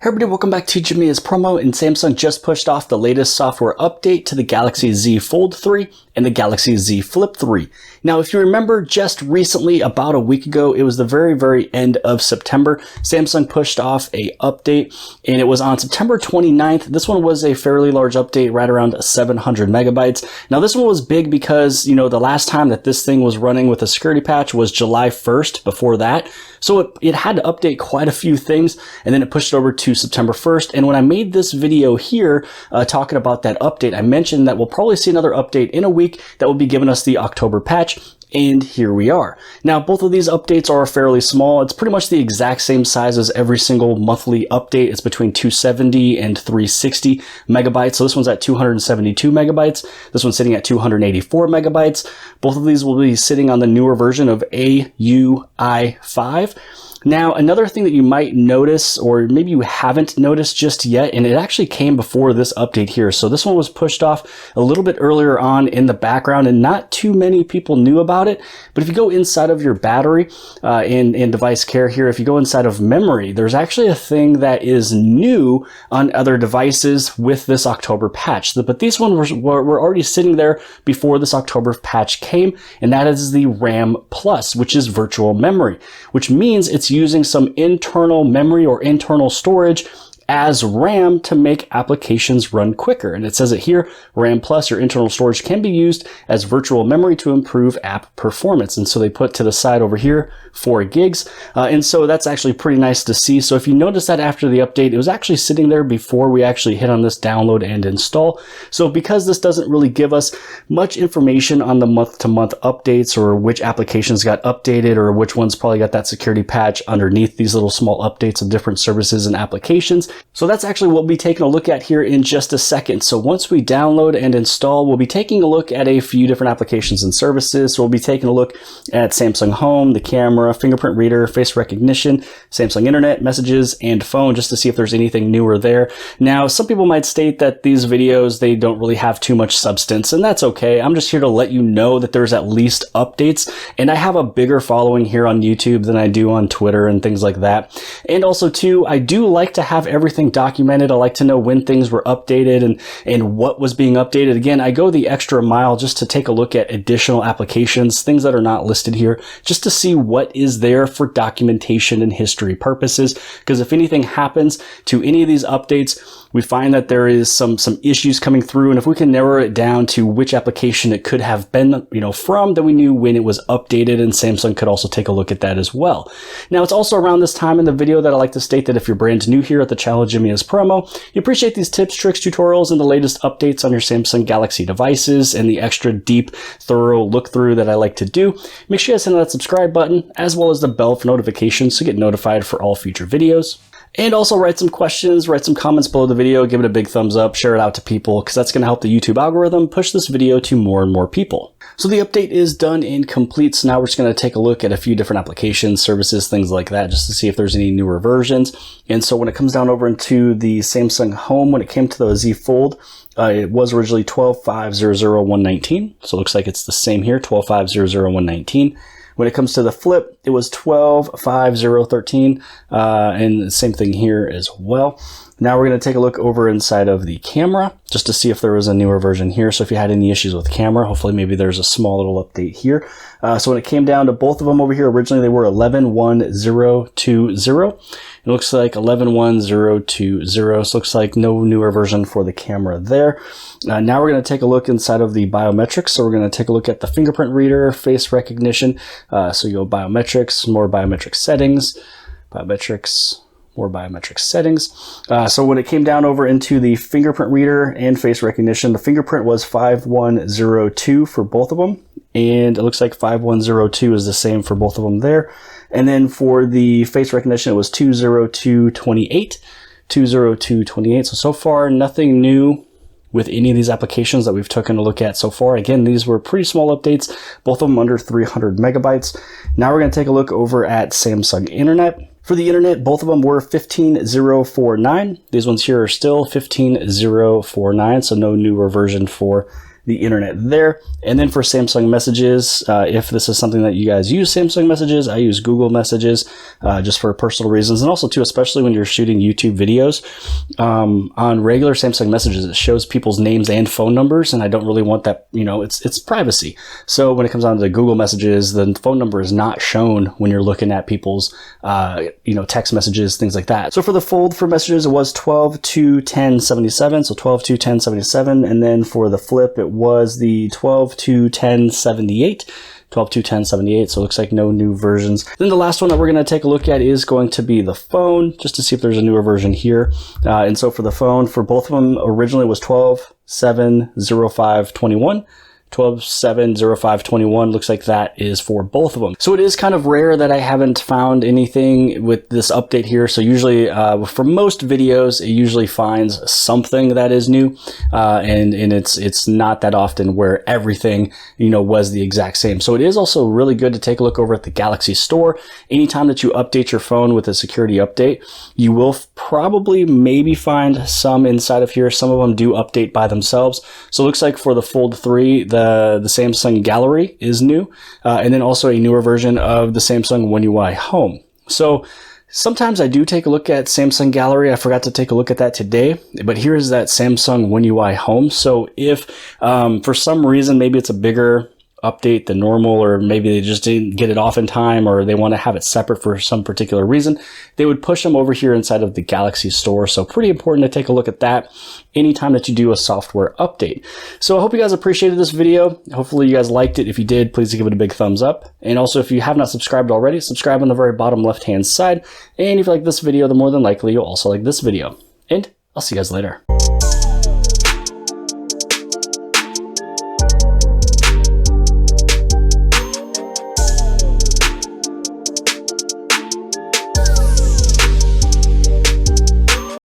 Hey everybody, welcome back to Jamia's promo, and Samsung just pushed off the latest software update to the Galaxy Z Fold 3 and the Galaxy Z Flip 3. Now, if you remember just recently, about a week ago, it was the very end of September, Samsung pushed off a update, and it was on September 29th. This one was a fairly large update, right around 700 megabytes. Now, this one was big because, the last time that this thing was running with a security patch was July 1st before that. So it had to update quite a few things, and then it pushed it over to September 1st. And when I made this video here talking about that update, I mentioned that we'll probably see another update in a week that will be giving us the October patch. And here we are. Now, both of these updates are fairly small. It's pretty much the exact same size as every single monthly update. It's between 270 and 360 megabytes. So this one's at 272 megabytes. This one's sitting at 284 megabytes. Both of these will be sitting on the newer version of AUI5. Now, another thing that you might notice, or maybe you haven't noticed just yet, and it actually came before this update here. So this one was pushed off a little bit earlier on in the background, and not too many people knew about it. But if you go inside of your battery in device care here, if you go inside of memory, there's actually a thing that is new on other devices with this October patch. But these ones were already sitting there before this October patch came, and that is the RAM Plus, which is virtual memory, which means it's using some internal memory or internal storage as RAM to make applications run quicker. And it says it here, RAM Plus or internal storage can be used as virtual memory to improve app performance. And so they put to the side over here 4 gigs. And so that's actually pretty nice to see. So if you notice that after the update, it was actually sitting there before we actually hit on this download and install. So because this doesn't really give us much information on the month-to-month updates or which applications got updated or which ones probably got that security patch underneath these little small updates of different services and applications. So that's actually what we'll be taking a look at here in just a second. So once we download and install, we'll be taking a look at a few different applications and services. So we'll be taking a look at Samsung Home, the camera, Fingerprint Reader, face recognition, Samsung Internet, messages, and phone, just to see if there's anything newer there. Now, some people might state that these videos, they don't really have too much substance, and that's okay. I'm just here to let you know that there's at least updates, and I have a bigger following here on YouTube than I do on Twitter and things like that. And also, too, I do like to have everything documented. I like to know when things were updated and what was being updated. Again, I go the extra mile just to take a look at additional applications, things that are not listed here, just to see what is there for documentation and history purposes. Because if anything happens to any of these updates, we find that there is some issues coming through, and if we can narrow it down to which application it could have been, from, then we knew when it was updated, and Samsung could also take a look at that as well. Now, it's also around this time in the video that I like to state that if you're brand new here at the channel Jamia's promo, you appreciate these tips, tricks, tutorials, and the latest updates on your Samsung Galaxy devices, and the extra deep, thorough look through that I like to do. Make sure you guys hit that subscribe button, as well as the bell for notifications to get notified for all future videos. And also write some questions, write some comments below the video, give it a big thumbs up, share it out to people, because that's going to help the YouTube algorithm push this video to more and more people. So the update is done and complete. So now we're just going to take a look at a few different applications, services, things like that, just to see if there's any newer versions. And so when it comes down over into the Samsung Home, when it came to the Z Fold, it was originally 12.5.0.0.119. So it looks like it's the same here, 12.5.0.0.119. When it comes to the Flip, it was 12.5.0.13, and the same thing here as well. Now we're going to take a look over inside of the camera, just to see if there was a newer version here. So if you had any issues with camera, hopefully maybe there's a small little update here. So when it came down to both of them over here, originally they were 11.1.0.2.0. It looks like 11.1.0.2.0. So it looks like no newer version for the camera there. Now we're going to take a look inside of the biometrics. So we're going to take a look at the fingerprint reader, face recognition. So you go biometrics, more biometric settings, biometrics, more biometric settings. So when it came down over into the fingerprint reader and face recognition, the fingerprint was 5.1.0.2 for both of them. And it looks like 5.1.0.2 is the same for both of them there. And then for the face recognition, it was 2.0.2.28, 2.0.2.28. So far, nothing new with any of these applications that we've taken a look at so far. Again, these were pretty small updates, both of them under 300 megabytes. Now we're going to take a look over at Samsung Internet. For the internet, both of them were 15.0.4.9. These ones here are still 15.0.4.9, so no newer version for the internet there. And then for Samsung Messages, if this is something that you guys use Samsung Messages, I use Google Messages just for personal reasons, and also too, especially when you're shooting YouTube videos. On regular Samsung Messages, it shows people's names and phone numbers, and I don't really want that, you know, it's privacy. So when it comes on to Google Messages, the phone number is not shown when you're looking at people's, you know, text messages, things like that. So for the Fold for Messages, it was 12/2/1077, so 12/2/1077, and then for the Flip, it was the 12/2/1078. 12/2/1078, so it looks like no new versions. Then the last one that we're going to take a look at is going to be the phone, just to see if there's a newer version here. And so for the phone, for both of them, originally was 12/7/05/21. 12/7/05/21 looks like that is for both of them. So it is kind of rare that I haven't found anything with this update here. So usually for most videos, it usually finds something that is new, and it's not that often where everything, you know, was the exact same. So it is also really good to take a look over at the Galaxy Store. Anytime that you update your phone with a security update, you will probably maybe find some inside of here. Some of them do update by themselves. So it looks like for the Fold3, the Samsung Gallery is new, and then also a newer version of the Samsung One UI Home. So sometimes I do take a look at Samsung Gallery. I forgot to take a look at that today, but here is that Samsung One UI Home. So if for some reason, maybe it's a bigger update than normal, or maybe they just didn't get it off in time, or they want to have it separate for some particular reason, they would push them over here inside of the Galaxy Store. So pretty important to take a look at that anytime that you do a software update. So I hope you guys appreciated this video. Hopefully you guys liked it. If you did, please give it a big thumbs up. And also, if you have not subscribed already, subscribe on the very bottom left-hand side. And if you like this video, then more than likely you'll also like this video. And I'll see you guys later.